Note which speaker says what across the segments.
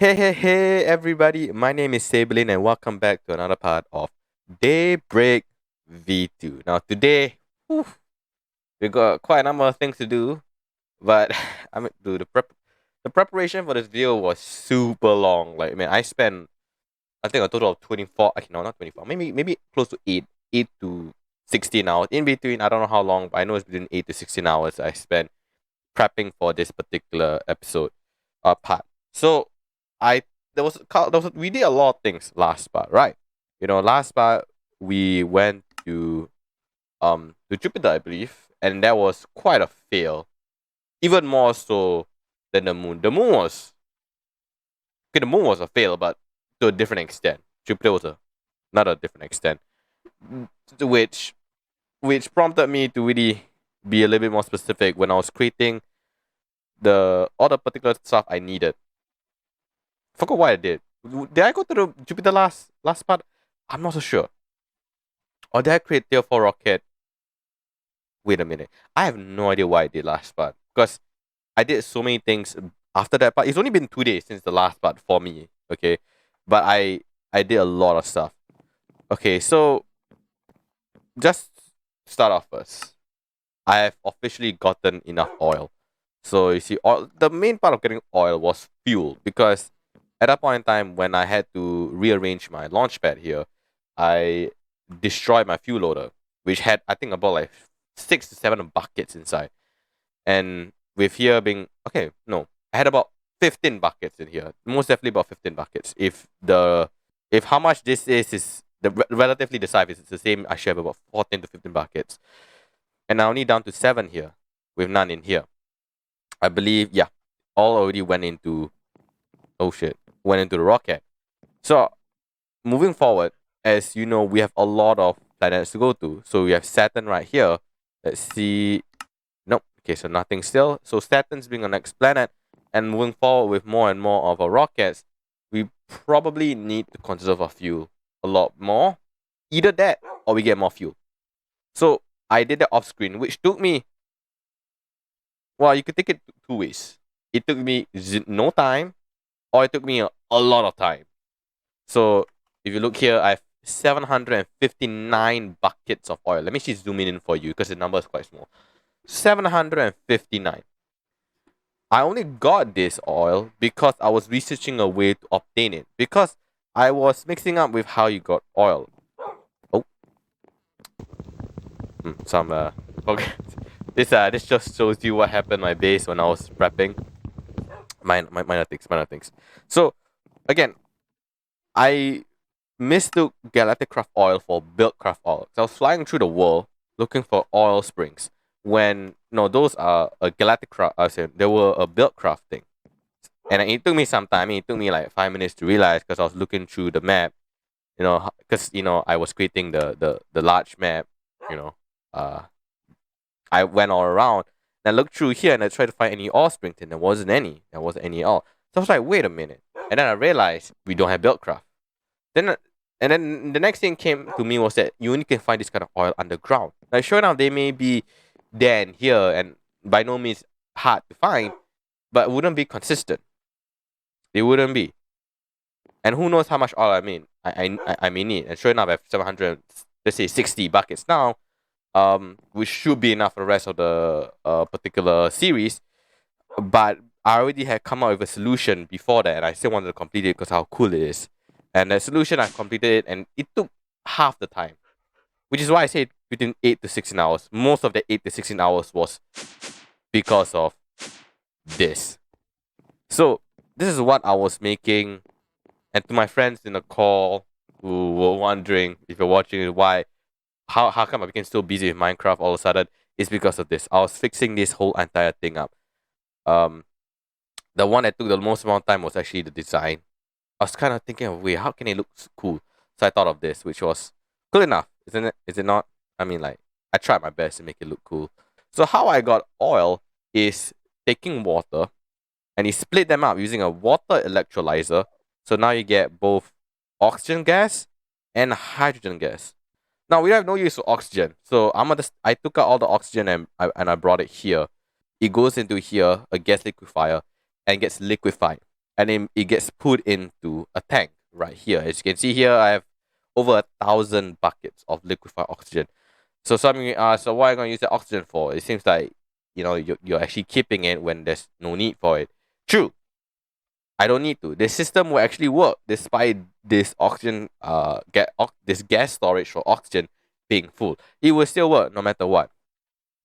Speaker 1: Hey, everybody. My name is Sabelin, and welcome back to another part of Daybreak V2. Now, today, whew, we got quite a number of things to do, but I mean, dude, the preparation for this video was super long. Like, man, I spent, I think, a total of 24, actually, no, not 24, maybe close to 8 to 16 hours. In between, I don't know how long, but I know it's between 8 to 16 hours I spent prepping for this particular episode part. So I we did a lot of things last part, right? Last part we went to Jupiter, I believe, and that was quite a fail. Even more so than the moon. The moon was a fail, but to a different extent. Jupiter was another different extent. Which prompted me to really be a little bit more specific when I was creating all the particular stuff I needed. Forgot what I did. Did I go to the Jupiter last part? I'm not so sure. Or did I create Tier 4 rocket? Wait a minute. I have no idea what I did last part. Because I did so many things after that part. It's only been 2 days since the last part for me. Okay. But I did a lot of stuff. Okay, so just start off first. I have officially gotten enough oil. So you see, the main part of getting oil was fuel, because at that point in time when I had to rearrange my launch pad here, I destroyed my fuel loader, which had, I think, about like 6 to 7 buckets inside. And with here being, okay, no, I had about 15 buckets in here. Most definitely about 15 buckets. If how much this is relatively the size is the same, I should have about 14 to 15 buckets. And now only down to 7 here, with none in here. I believe, yeah, all already went into, went into the rocket. So, moving forward, as you know, we have a lot of planets to go to. So, we have Saturn right here. Let's see. Nope. Okay, so nothing still. So, Saturn's being our next planet. And moving forward with more and more of our rockets, we probably need to conserve our fuel a lot more. Either that, or we get more fuel. So, I did that off screen, which took me, well, you could take it 2 ways. It took me no time, or it took me a lot of time. So if you look here, I have 759 buckets of oil. Let me just zoom in for you because the number is quite small. 759. I only got this oil because I was researching a way to obtain it. Because I was mixing up with how you got oil. Oh. Okay. This just shows you what happened in my base when I was prepping. Minor things. So, again, I mistook Galacticraft oil for BuildCraft oil. So I was flying through the world looking for oil springs. When those are a Galacticraft. I said they were a BuildCraft thing, and it took me some time. It took me like 5 minutes to realize, because I was looking through the map. Because I was creating the large map. I went all around and I looked through here and I tried to find any oil springs, and there wasn't any. There wasn't any oil. So I was like, wait a minute. And then I realized we don't have BuildCraft. And then the next thing came to me was that you only can find this kind of oil underground. Like, sure enough, they may be there and here, and by no means hard to find, but wouldn't be consistent. They wouldn't be. And who knows how much oil I may need. And sure enough, I have 700, let's say 60 buckets now, which should be enough for the rest of the particular series. But I already had come up with a solution before that, and I still wanted to complete it because how cool it is. And the solution, I completed it, and it took half the time. Which is why I say between 8 to 16 hours. Most of the 8 to 16 hours was because of this. So, this is what I was making. And to my friends in the call who were wondering, if you're watching it, how come I became so busy with Minecraft all of a sudden, it's because of this. I was fixing this whole entire thing up. The one that took the most amount of time was actually the design. I was kind of thinking of, wait, how can it look cool? So I thought of this, which was cool enough, isn't it? Is it not? I mean, like, I tried my best to make it look cool. So how I got oil is taking water, and you split them up using a water electrolyzer. So now you get both oxygen gas and hydrogen gas. Now we have no use for oxygen, so I took out all the oxygen and I brought it here. It goes into here, a gas liquefier, and gets liquefied. and it gets put into a tank right here. As you can see here, I have over 1,000 buckets of liquefied oxygen. So some of you ask, so what am I going to use the oxygen for? It seems like, you know, you're actually keeping it when there's no need for it. True. I don't need to. This system will actually work despite this oxygen, this gas storage for oxygen being full. It will still work no matter what.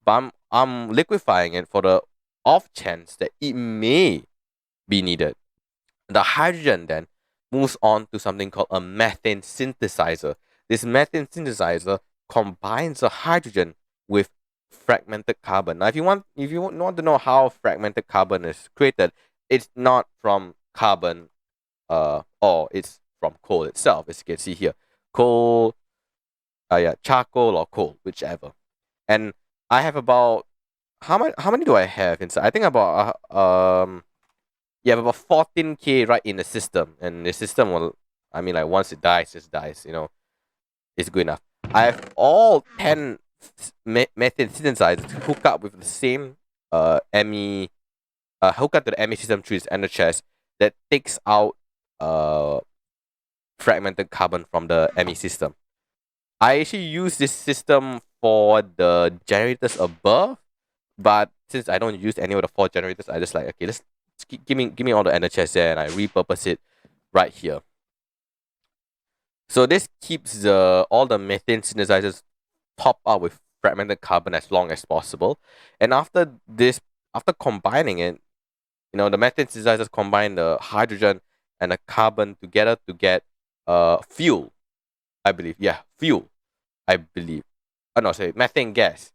Speaker 1: But I'm liquefying it for the off chance that it may be needed. The hydrogen then moves on to something called a methane synthesizer. This methane synthesizer combines the hydrogen with fragmented carbon. Now, if you want to know how fragmented carbon is created, it's not from carbon, or it's from coal itself, as you can see here. Coal, charcoal or coal, whichever. And I have about how many do I have inside? I think about you have about 14K right in the system, and the system will, I mean, like once it dies, just dies. You know, it's good enough. I have all 10 methane synthesizers to hook up with the same ME, hook up to the ME system through its ender chest that takes out fragmented carbon from the ME system. I actually use this system for the generators above, but since I don't use any of the 4 generators, I just like, okay, let's give me all the ender chests there, and I repurpose it right here. So this keeps all the methane synthesizers top up with fragmented carbon as long as possible. And after combining it, you know, the methane synthesizers combine the hydrogen and the carbon together to get fuel, I believe. Yeah, fuel, I believe. Oh no, sorry, methane gas.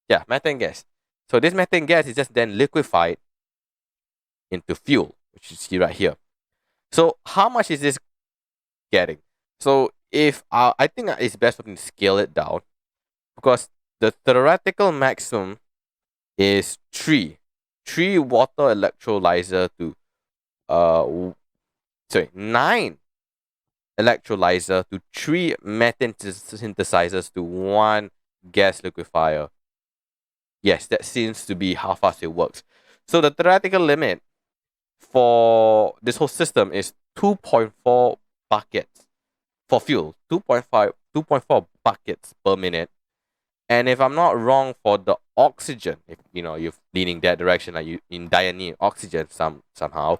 Speaker 1: Yeah, methane gas. So this methane gas is just then liquefied into fuel, which you see right here. So how much is this getting? So if I think it's best for me to scale it down, because the theoretical maximum is 3 water electrolyzer to 9 electrolyzer to 3 methane synthesizers to 1 gas liquefier. Yes, that seems to be how fast it works. So the theoretical limit for this whole system is 2.4 buckets for fuel. 2.4 buckets per minute. And if I'm not wrong, for the oxygen, if you know you're leaning that direction, like you in dire need oxygen somehow,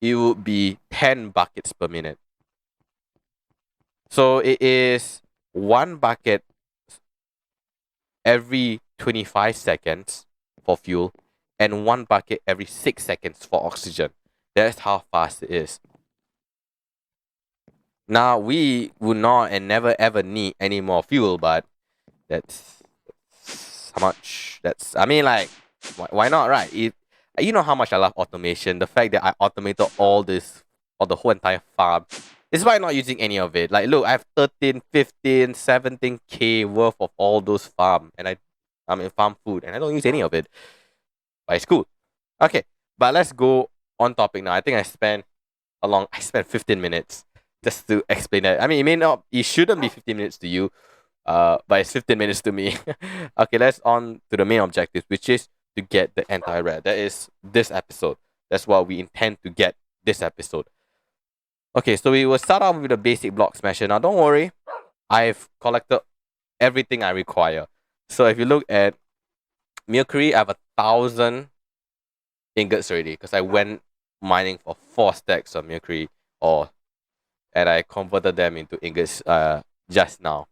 Speaker 1: it would be 10 buckets per minute. So it is 1 bucket every 25 seconds for fuel, and 1 bucket every 6 seconds for oxygen. That's how fast it is. Now, we would not and never ever need any more fuel, but that's how much. I mean, like, why not, right? You know how much I love automation. The fact that I automated all the whole entire farm. This is why I'm not using any of it. Like, look, I have 13, 15, 17K worth of all those farm, and I'm in farm food, and I don't use any of it. But it's cool. Okay, but let's go on topic now. I think I spent 15 minutes just to explain that. I mean, it shouldn't be 15 minutes to you, but it's 15 minutes to me. Okay, let's on to the main objective, which is to get the anti-rare. That is this episode. That's what we intend to get this episode. Okay, so we will start off with the basic block smasher. Now, don't worry, I've collected everything I require. So if you look at Mercury, I have 1,000 ingots already because I went mining for 4 stacks of Mercury and I converted them into ingots just now.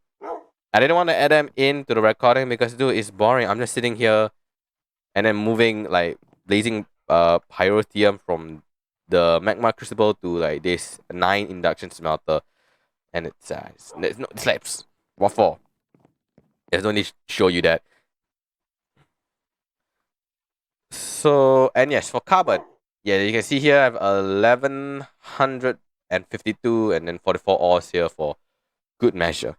Speaker 1: I didn't want to add them into the recording because, dude, it's boring. I'm just sitting here and then moving, like, blazing pyrotheum from the magma crucible to, like, this 9 induction smelter. And it's slaps. What for? There's no need to show you that. So, and yes, for carbon, yeah, you can see here I have 1,152 and then 44 ores here for good measure.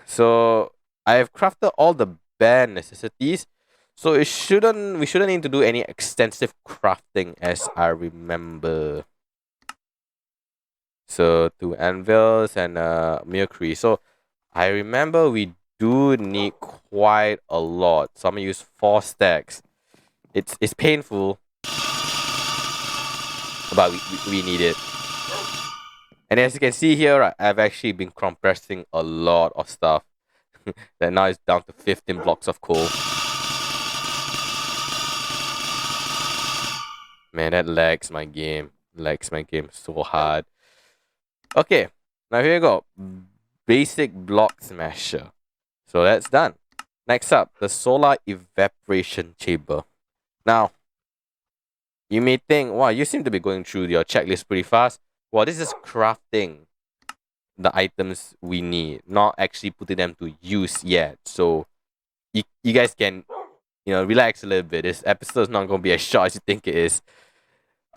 Speaker 1: So I have crafted all the bare necessities. So we shouldn't need to do any extensive crafting, as I remember. So 2 anvils and mercury. So I remember we do need quite a lot. So I'm gonna use 4 stacks. It's painful, but we need it. And as you can see here, right, I've actually been compressing a lot of stuff. That now it's down to 15 blocks of coal. Man, that lags my game. Lags my game so hard. Okay, now here you go. Basic block smasher. So that's done. Next up, the solar evaporation chamber. Now, you may think, wow, you seem to be going through your checklist pretty fast. Well, this is crafting the items we need, not actually putting them to use yet. So you guys can, relax a little bit. This episode is not going to be as short as you think it is.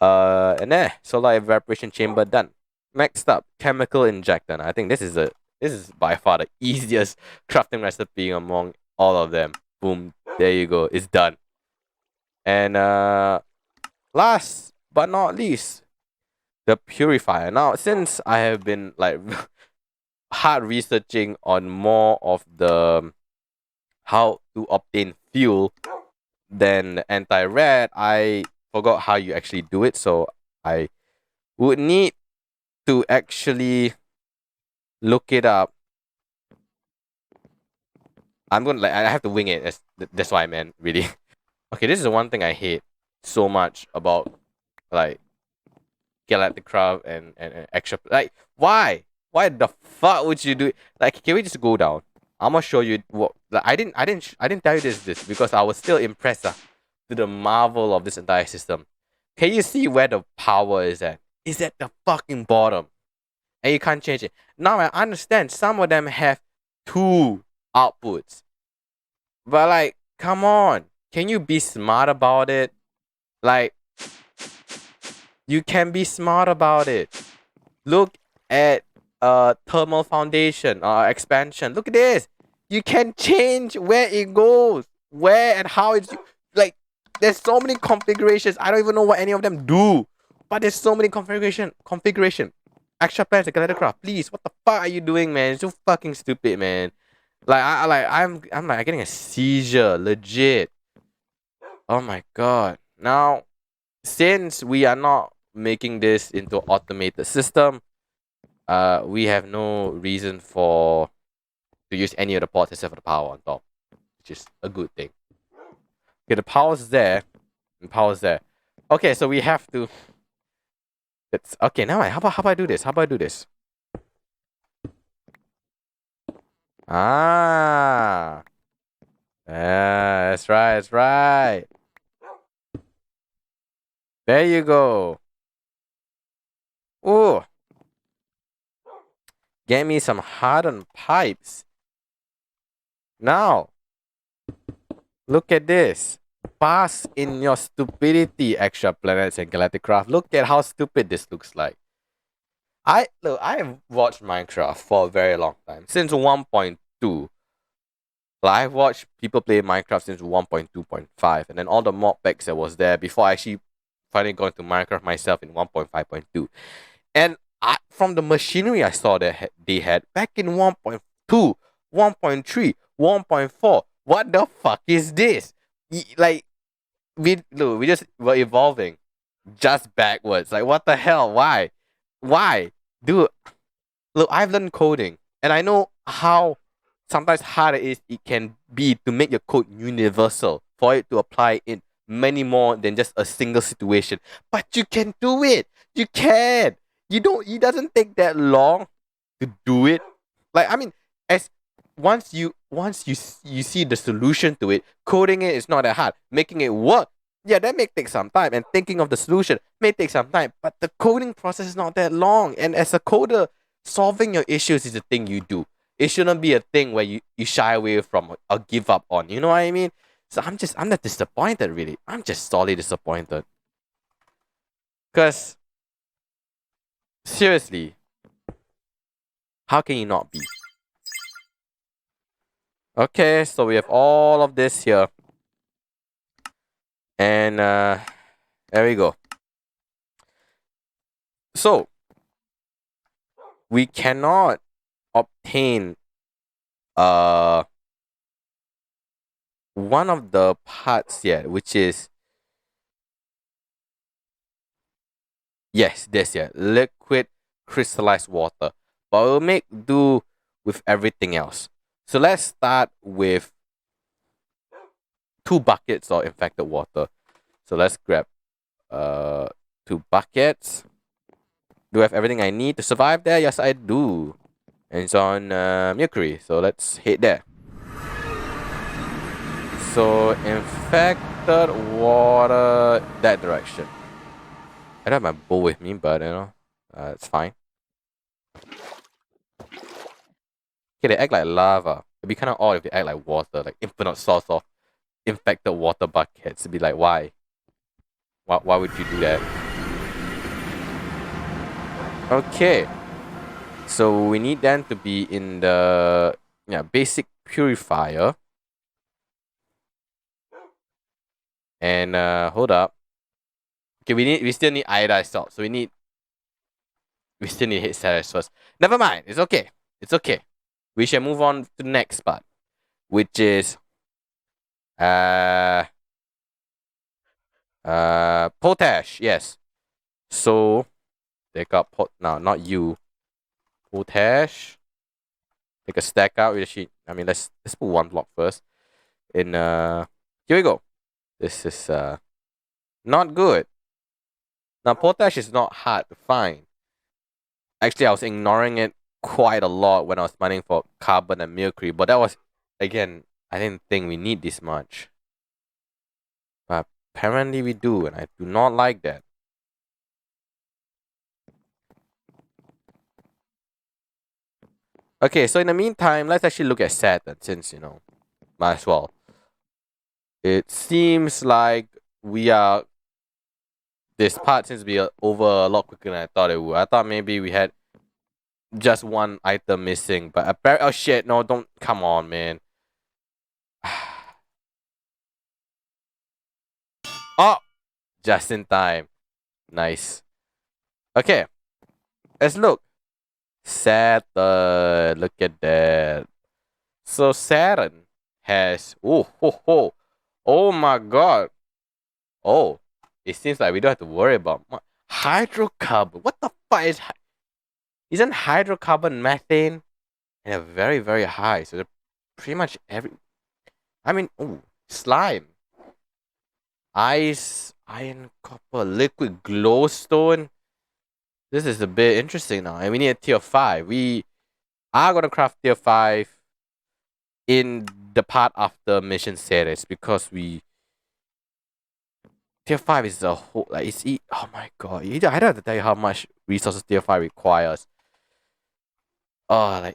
Speaker 1: And there, solar evaporation chamber done. Next up, chemical injector. Now, I think this is by far the easiest crafting recipe among all of them. Boom, there you go. It's done. And last but not least, the purifier. Now, since I have been like hard researching on more of the how to obtain fuel than the anti-red, I forgot how you actually do it. So I would need to actually look it up. I have to wing it. That's why I meant, really. Okay, this is the one thing I hate so much about like Galacticraft and extra. Like, why? Why the fuck would you do it? Like, can we just go down? I'm gonna show you what. Like, I didn't tell you this because I was still impressed to the marvel of this entire system. Can you see where the power is at? It's at the fucking bottom, and you can't change it. Now I understand some of them have 2 outputs, but like, come on, can you be smart about it? Like, you can be smart about it. Look at thermal foundation or expansion. Look at this. You can change where it goes, where and how it's like. There's so many configurations. I don't even know what any of them do, but there's so many configuration. ExtraPlanets and Galacticraft. Please, what the fuck are you doing, man? It's so fucking stupid, man. Like I'm like getting a seizure, legit. Oh my god. Now, since we are not making this into automated system, we have no reason to use any of the ports except for the power on top, which is a good thing. Okay, the power's there, and power's there. Okay, so we have to. It's okay. Now, how about I do this? How about I do this? Ah, yeah, that's right. That's right. There you go. Ooh. Get me some hardened pipes. Now, look at this. Pass in your stupidity, ExtraPlanets and Galacticraft. Look at how stupid this looks like. I have watched Minecraft for a very long time. Since 1.2. Like, I've watched people play Minecraft since 1.2.5. And then all the mod packs that was there before I actually finally got into Minecraft myself in 1.5.2. And from the machinery I saw that they had back in 1.2, 1.3, 1.4, what the fuck is this? Like, we just were evolving just backwards. Like, what the hell? Why? Dude, look, I've learned coding, and I know how sometimes hard it can be to make your code universal for it to apply in many more than just a single situation. But you can do it. You can. It doesn't take that long to do it. Like, I mean, as once you see the solution to it, coding it is not that hard. Making it work, yeah, that may take some time. And thinking of the solution may take some time. But the coding process is not that long. And as a coder, solving your issues is the thing you do. It shouldn't be a thing where you shy away from or give up on. You know what I mean? So I'm not disappointed, really. I'm just solely disappointed. Because, seriously, how can you not be? Okay, so we have all of this here. And there we go. So, we cannot obtain one of the parts yet, which is Yes, this here. Liquid crystallized water. But we'll make do with everything else. So let's start with 2 buckets of infected water. So let's grab 2 buckets. Do I have everything I need to survive there? Yes, I do. And it's on Mercury. So let's head there. So infected water that direction. I don't have my bow with me, but you know, it's fine. Okay, they act like lava. It'd be kind of odd if they act like water, like infinite source of infected water buckets. It'd be like, why? Why would you do that? Okay. So we need them to be in the basic purifier. And hold up. Okay, we still need iodized salt. So we still need to hit Ceres first. Never mind. It's okay. It's okay. We shall move on to the next part, which is potash. Yes. So take out not you. Potash. Take a stack out with a sheet. I mean, let's put 1 block first. And here we go. This is not good. Now potash is not hard to find. Actually, I was ignoring it quite a lot when I was mining for carbon and mercury, but that was, again, I didn't think we need this much. But apparently we do, and I do not like that. Okay, so in the meantime, let's actually look at Saturn, since, you know, might as well. It seems like this part seems to be over a lot quicker than I thought it would. I thought maybe we had just 1 item missing, but apparently, oh shit, no, don't, come on, man. Oh, just in time. Nice. Okay, let's look. Saturn, look at that. So Saturn has, oh my god. Oh, it seems like we don't have to worry about hydrocarbon. What the fuck isn't hydrocarbon methane? And they're very, very high. So they're pretty much slime. Ice, iron, copper, liquid glowstone. This is a bit interesting now. And we need a tier 5. We are going to craft tier 5 in the part after mission series because tier 5 is a whole, like, oh my god. I don't have to tell you how much resources tier 5 requires. Oh, like,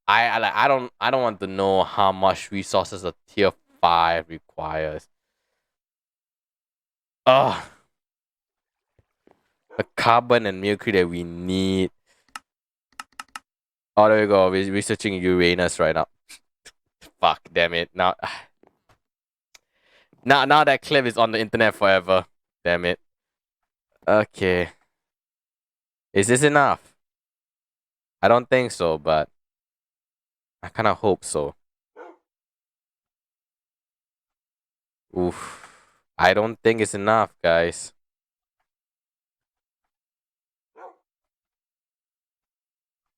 Speaker 1: I don't want to know how much resources a tier 5 requires. Oh, the carbon and mercury that we need. Oh, there we go. We're researching Uranus right now. Fuck, damn it. Now that clip is on the internet forever. Damn it. Okay. Is this enough? I don't think so, but I kind of hope so. Oof. I don't think it's enough, guys.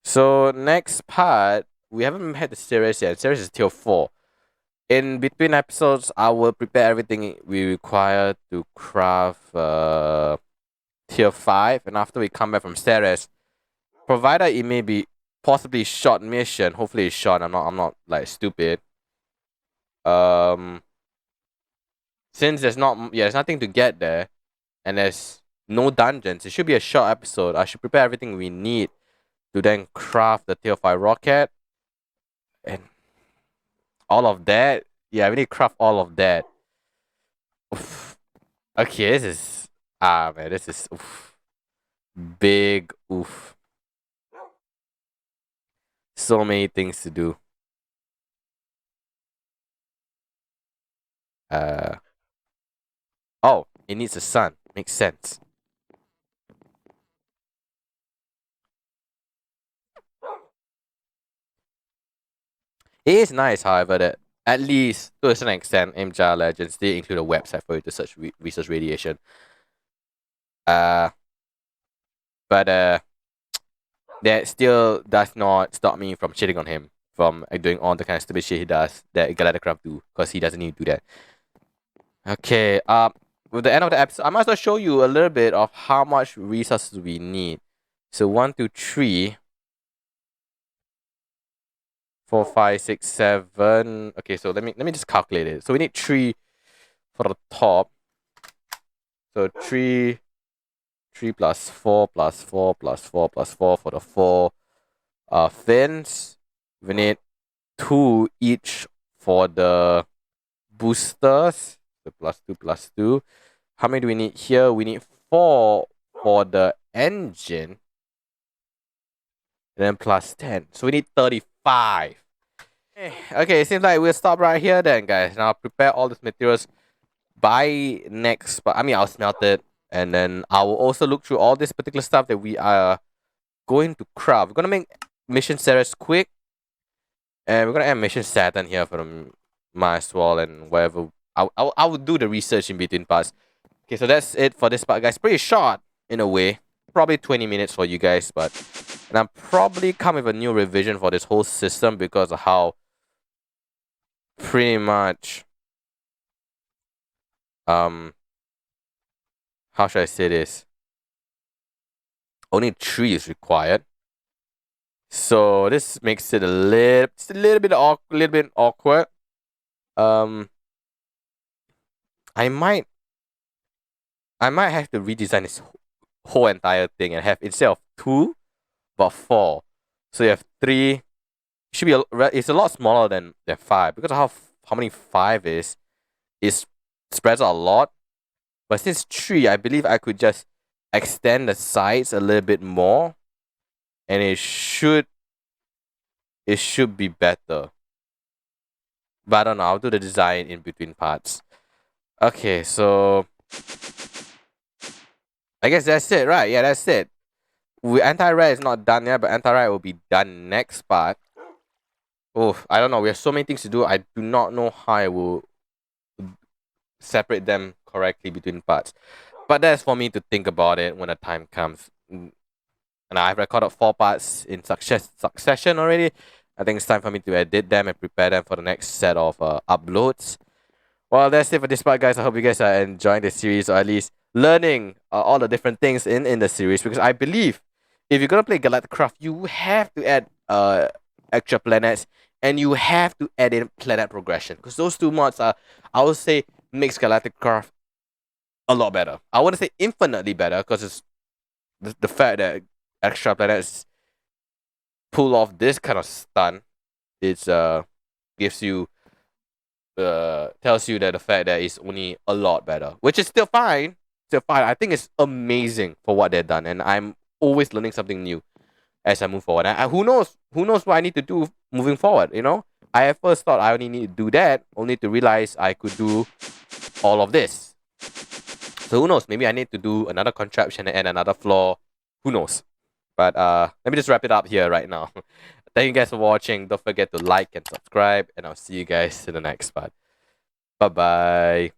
Speaker 1: So, next part, we haven't had the series yet. Series is tier 4. In between episodes, I will prepare everything we require to craft tier 5. And after we come back from series, provided it may be possibly short mission, hopefully it's short, I'm not like stupid. Since there's nothing to get there, and there's no dungeons, it should be a short episode. I should prepare everything we need to then craft the tier 5 rocket. And all of that. Yeah, we need to craft all of that. Oof. Okay, this is oof. Big oof. So many things to do. Oh, it needs a sun. Makes sense. It is nice, however, that at least to a certain extent, MJAR Legends did include a website for you to search research radiation. But that still does not stop me from shitting on him from doing all the kind of stupid shit he does that Galacticraft do, because he doesn't need to do that. Okay, with the end of the episode, I might as well show you a little bit of how much resources we need. So 1, 2, 3, 4, 5, 6, 7. Okay, so let me just calculate it. So we need 3 for the top. So 3 plus 4 plus 4 plus 4 plus 4 for the 4 fins. We need 2 each for the boosters. So plus 2 plus 2. How many do we need here? We need 4 for the engine. And then plus 10. So we need 35. Okay, it seems like we'll stop right here then, guys. Now I'll prepare all these materials by next. But I mean, I'll smelt it. And then I will also look through all this particular stuff that we are going to craft. We're going to make Mission Ceres quick. And we're going to add Mission Saturn here for the as well and whatever. I will do the research in between parts. Okay, so that's it for this part, guys. Pretty short in a way. Probably 20 minutes for you guys. And I'll probably come with a new revision for this whole system because of how pretty much how should I say this? Only 3 is required. So this makes it a little bit awkward. I might have to redesign this whole entire thing and have, instead of 2, but 4. So you have 3. Should be it's a lot smaller than 5 because of how many 5 is. It spreads out a lot. But since 3, I believe I could just extend the sides a little bit more, and it should be better. But I don't know. I'll do the design in between parts. Okay, so I guess that's it, right? Yeah, that's it. Anti-red is not done yet, but anti-red will be done next part. Oh, I don't know. We have so many things to do. I do not know how I will separate them correctly between parts. But that's for me to think about it when the time comes. And I've recorded 4 parts in succession already. I think it's time for me to edit them and prepare them for the next set of uploads. Well, that's it for this part, guys. I hope you guys are enjoying the series, or at least learning all the different things in the series. Because I believe if you're going to play Galacticraft, you have to add ExtraPlanets, and you have to add in planet progression. Because those 2 mods are, I would say, makes Galacticraft a lot better. I wouldn't say infinitely better, because it's the fact that ExtraPlanets pull off this kind of stunt. It's gives you tells you that the fact that it's only a lot better, which is still fine. I think it's amazing for what they've done, and I'm always learning something new as I move forward. And who knows what I need to do moving forward, you know? I at first thought I only need to do that, only to realize I could do all of this. So who knows? Maybe I need to do another contraption and another floor. Who knows? But let me just wrap it up here right now. Thank you guys for watching. Don't forget to like and subscribe, and I'll see you guys in the next part. Bye-bye.